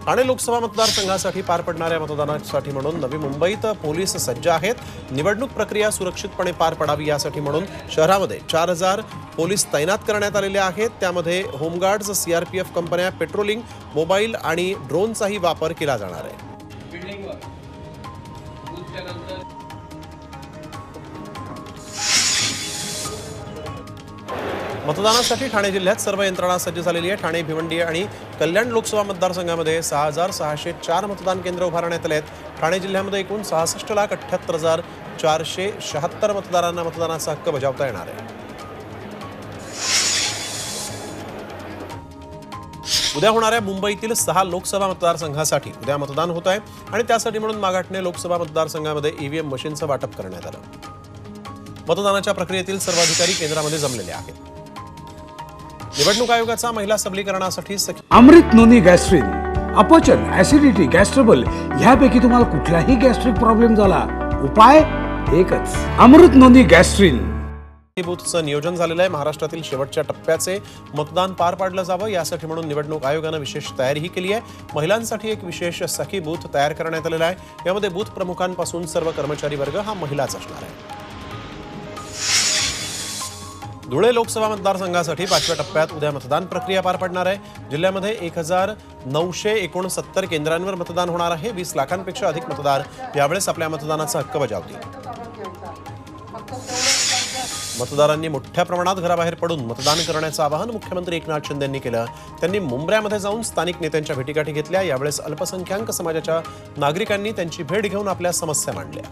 ठाणे लोकसभा मतदारसंघासाठी पार पडणाऱ्या मतदानासाठी म्हणून नवी मुंबईत पोलीस सज्ज आहेत। निवडणूक प्रक्रिया सुरक्षितपणे पार पडावी यासाठी म्हणून शहरामध्ये 4000 पोलीस तैनात करण्यात आलेले आहेत। त्यामध्ये होमगार्ड्स, सीआरपीएफ कंपन्या, पेट्रोलिंग, मोबाईल आणि ड्रोनचाही वापर केला जाणार आहे। मतदानासाठी ठाणे जिल्ह्यात सर्व यंत्रणा सज्ज झालेली आहे। ठाणे, भिवंडी आणि कल्याण लोकसभा मतदारसंघामध्ये 6604 मतदान केंद्र उभारण्यात आले आहेत। ठाणे जिल्ह्यामध्ये एकूण 66,78,476 मतदारांना मतदानाचा हक्क बजावता येणार आहे। उद्या होणाऱ्या मुंबईतील 6 लोकसभा मतदारसंघासाठी उद्या मतदान होत आहे आणि त्यासाठी म्हणून मागाटणे लोकसभा मतदारसंघामध्ये ईव्हीएम मशीनचं वाटप करण्यात आलं। मतदानाच्या प्रक्रियेतील सर्व अधिकारी केंद्रामध्ये जमलेले आहेत। निवडणूक आयोगाचा महिला सबलीकरणासाठी अमृत नोनी गॅस्ट्रिन, अपचन, ऍसिडिटी, गॅस्ट्रबल ह्यापैकी तुम्हाला कुठलाही गॅस्ट्रिक प्रॉब्लेम झाला, उपाय एकच, अमृत नोनी गॅस्ट्रिन। बूथचं नियोजन झालेलं आहे। महाराष्ट्रातील शेवटच्या टप्प्याचे मतदान पार पाडलं जावं यासाठी म्हणून निवडणूक आयोगानं विशेष तयारीही केली आहे। महिलांसाठी एक विशेष सखी बूथ तयार करण्यात आलेला आहे। यामध्ये बूथ प्रमुखांपासून सर्व कर्मचारी वर्ग हा महिलाच असणार आहे। धुळे लोकसभा मतदारसंघासाठी 5व्या टप्प्यात उद्या मतदान प्रक्रिया पार पडणार आहे। जिल्ह्यामध्ये 1969 केंद्रांवर मतदान होणार आहे। 20 लाखांपेक्षा अधिक मतदार यावेळेस आपल्या मतदानाचा हक्क बजावतील। मतदारांनी मोठ्या प्रमाणात घराबाहेर पडून मतदान करण्याचं आवाहन मुख्यमंत्री एकनाथ शिंदे यांनी केलं। त्यांनी मुंबऱ्यामध्ये जाऊन स्थानिक नेत्यांच्या भेटीगाठी घेतल्या। यावेळेस अल्पसंख्याक समाजाच्या नागरिकांनी त्यांची भेट घेऊन आपल्या समस्या मांडल्या।